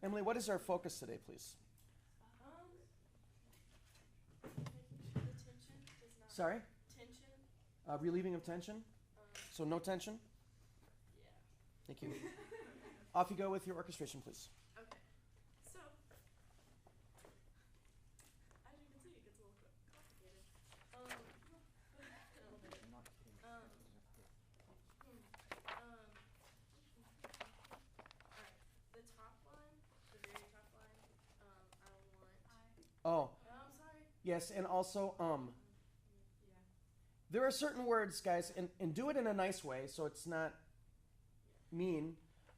Emily, what is our focus today, please? The tension does not. Sorry? Tension. Relieving of tension? So no tension? Yeah. Thank you. Off you go with your orchestration, please. Okay. So, as you can see, it gets a little complicated. A little bit. Alright. The top line, the very top line, I want. Oh, I'm sorry. yes, and also, Yeah. there are certain words, guys, and do it in a nice way so it's not mean,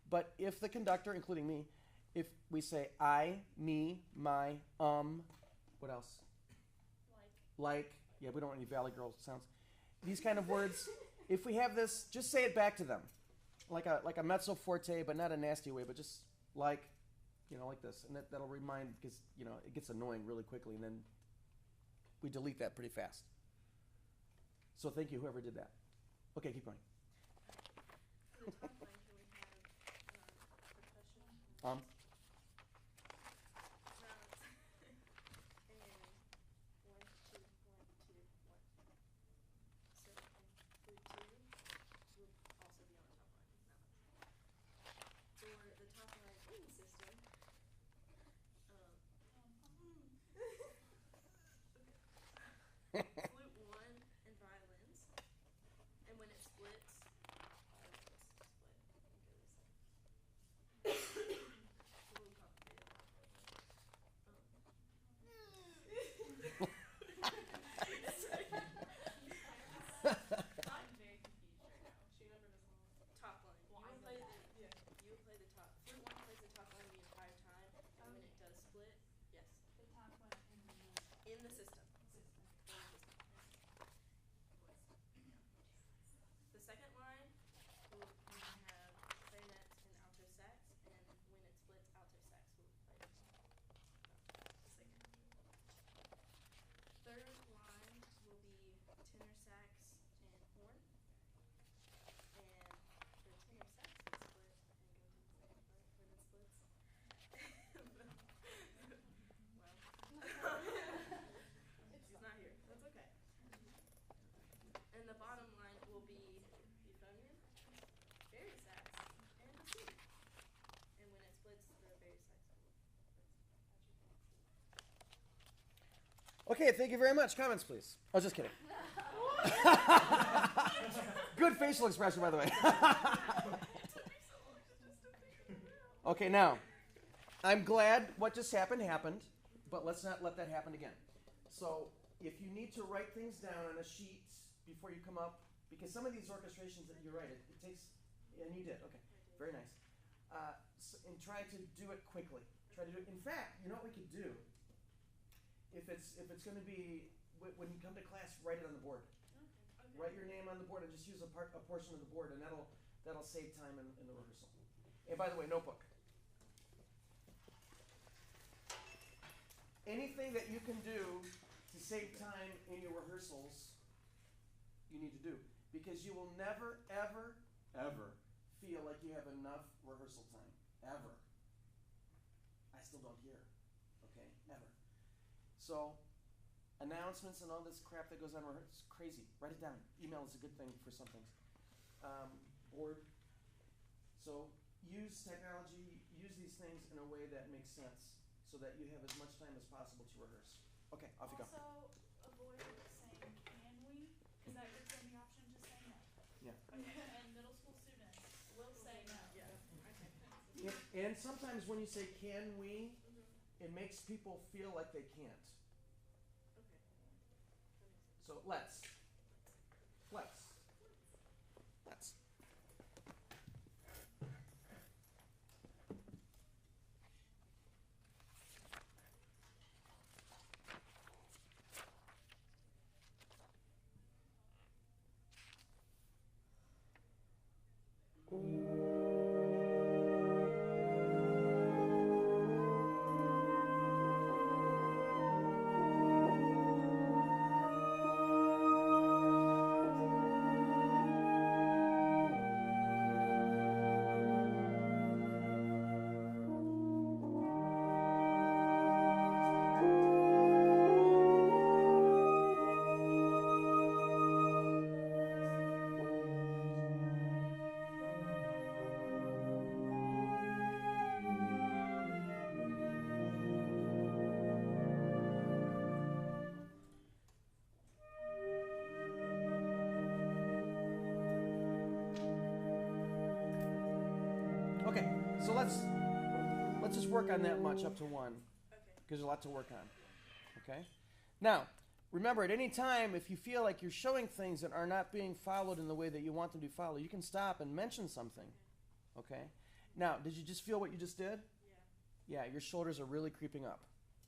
but if the conductor, including me, if we say I, me, my, what else? Like, yeah, we don't want any Valley Girl sounds. These kind of words, if we have this, just say it back to them. Like a mezzo forte, but not a nasty way, but just like, like this. And that'll remind, because, it gets annoying really quickly, and then we delete that pretty fast. So thank you, whoever did that. Okay, keep going. For the top line, can we have percussion? Um, Drums. And 1, 2, 1, 2, 1. So, and 3, 2 will also be on the top line. For the top line in the system, flute 1 and violins, and when it splits, it's a little complicated. I'm very confused right now. She remembers this one. Top line. You would play the top. Flute 1 plays the top line the entire time, and when it does split, yes. The top one In the system. The second line will have clarinets and alto sax, and when it splits, alto sax will play the second. Third line will be tenor sax and horn, and the tenor sax will split and go to the second part when it splits. She's not here. That's okay. And the bottom line will be euphonium, bari sax, and bassoon. And when it splits, the bari sax will okay, thank you very much. Comments, please. Oh, just kidding. Good facial expression, by the way. Okay, now, I'm glad what just happened, but let's not let that happen again. So, if you need to write things down on a sheet before you come up, because some of these orchestrations that you write, it takes, and you did, okay, very nice. And try to do it quickly. Try to do it. In fact, you know what we could do? If it's going to be, when you come to class, write it on the board. Okay. Write your name on the board and just use a portion of the board, and that'll save time in the rehearsal. And by the way, notebook. Anything that you can do to save time in your rehearsals, you need to do. Because you will never, ever, ever feel like you have enough rehearsal time. Ever. I still don't hear. Okay? Ever. So, announcements and all this crap that goes on, it's crazy. Write it down. Email is a good thing for some things. Board. So, use technology, use these things in a way that makes sense so that you have as much time as possible to rehearse. Okay, off you go. Also, avoid saying can we, because that gives them the option to say no. Yeah. And middle school students will say no. Yeah. And sometimes when you say can we, it makes people feel like they can't. Okay. So let's. Let's. Let's. Okay, so let's just work on that much up to 1, Okay. because there's a lot to work on. Okay? Now, remember, at any time, if you feel like you're showing things that are not being followed in the way that you want them to be followed, you can stop and mention something. Okay? Now, did you just feel what you just did? Yeah. Yeah, your shoulders are really creeping up.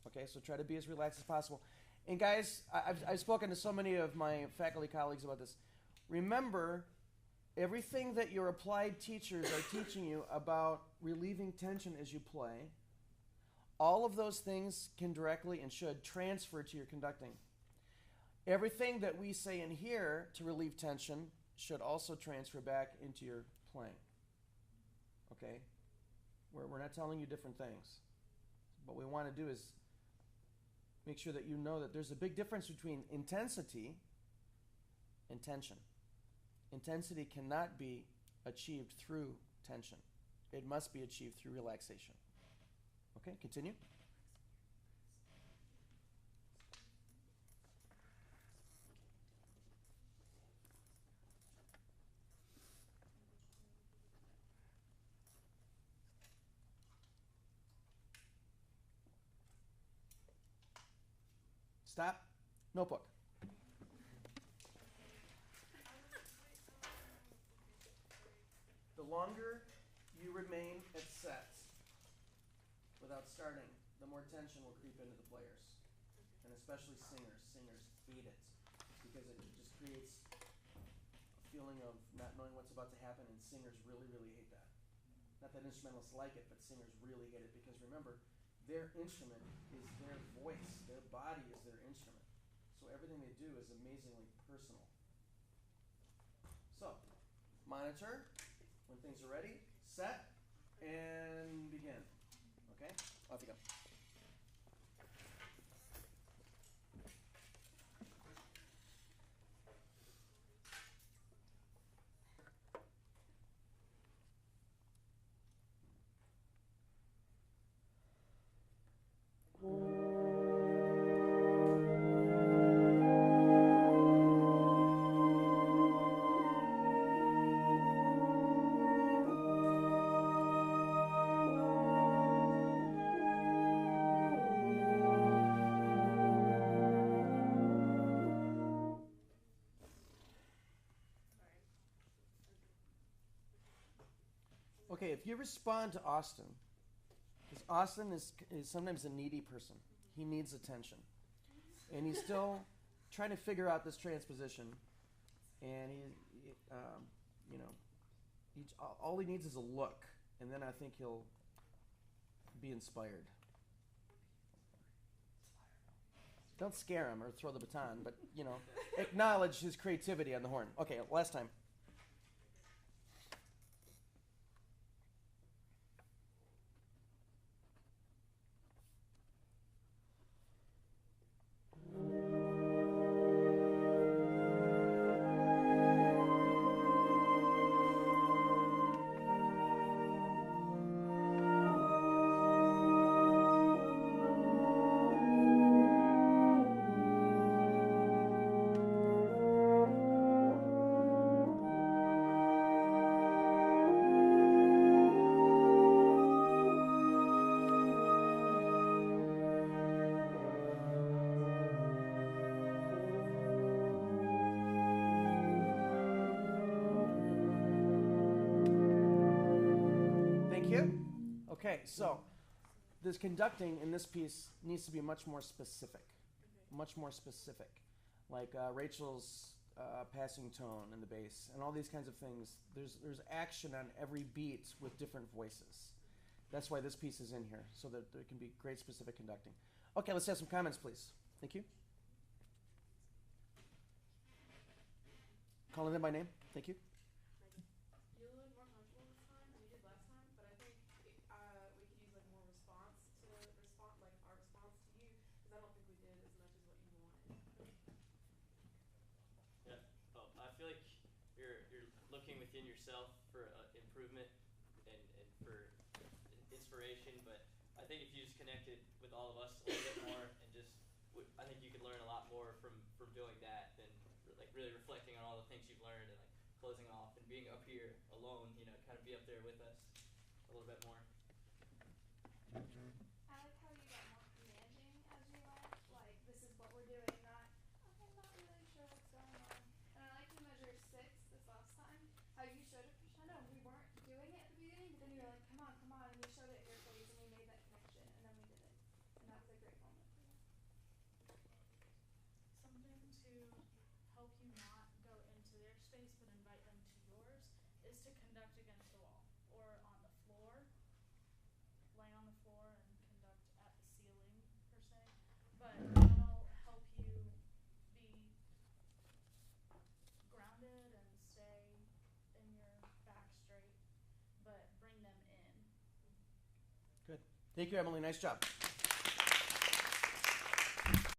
Okay, so try to be as relaxed as possible. And guys, I've spoken to so many of my faculty colleagues about this. Remember, everything that your applied teachers are teaching you about relieving tension as you play, all of those things can directly and should transfer to your conducting. Everything that we say in here to relieve tension should also transfer back into your playing. Okay? We're not telling you different things. What we want to do is make sure that you know that there's a big difference between intensity and tension. Intensity cannot be achieved through tension. It must be achieved through relaxation. Okay, continue. Stop. Notebook. The longer you remain at sets without starting, the more tension will creep into the players. And especially singers. Singers hate it because it just creates a feeling of not knowing what's about to happen, and singers really, really hate that. Not that instrumentalists like it, but singers really hate it because remember, their instrument is their voice. Their body is their instrument. So everything they do is amazingly personal. So, monitor when things are ready, set, and begin. Okay? Off you go. Okay, if you respond to Austin, because Austin is sometimes a needy person. He needs attention. And he's still trying to figure out this transposition. And all he needs is a look. And then I think he'll be inspired. Don't scare him or throw the baton, but, acknowledge his creativity on the horn. Okay, last time. Okay, so this conducting in this piece needs to be much more specific. Much more specific. Like Rachel's passing tone in the bass and all these kinds of things. There's action on every beat with different voices. That's why this piece is in here, so that there can be great specific conducting. Okay, let's have some comments, please. Thank you. Calling them by name. Thank you. You look more comfortable this time than you did last time, but I think we could use like more response to respond, like our response to you, because I don't think we did as much as what you wanted. Yeah. Oh, I feel like you're looking within yourself for improvement and for inspiration, but I think if you just connected with all of us a little bit more and just, I think you could learn a lot more from doing that than like really reflecting on all the things you've learned and like closing off and being up here alone, kind of be up there with us. a little bit more. I like how you got more commanding as you went. Like, this is what we're doing, not, okay, I'm not really sure what's going on. And I like you measured 6 this last time. How you showed it, Prashana, and we weren't doing it at the beginning, but then you were like, come on, and you showed it in your face, and we made that connection, and then we did it. And that was a great moment for you. Something to help you not go into their space but invite them to yours is to conduct against the wall or on the floor. Lay on the floor and conduct at the ceiling per se. But that'll help you be grounded and stay in your back straight, but bring them in. Good. Thank you, Emily. Nice job.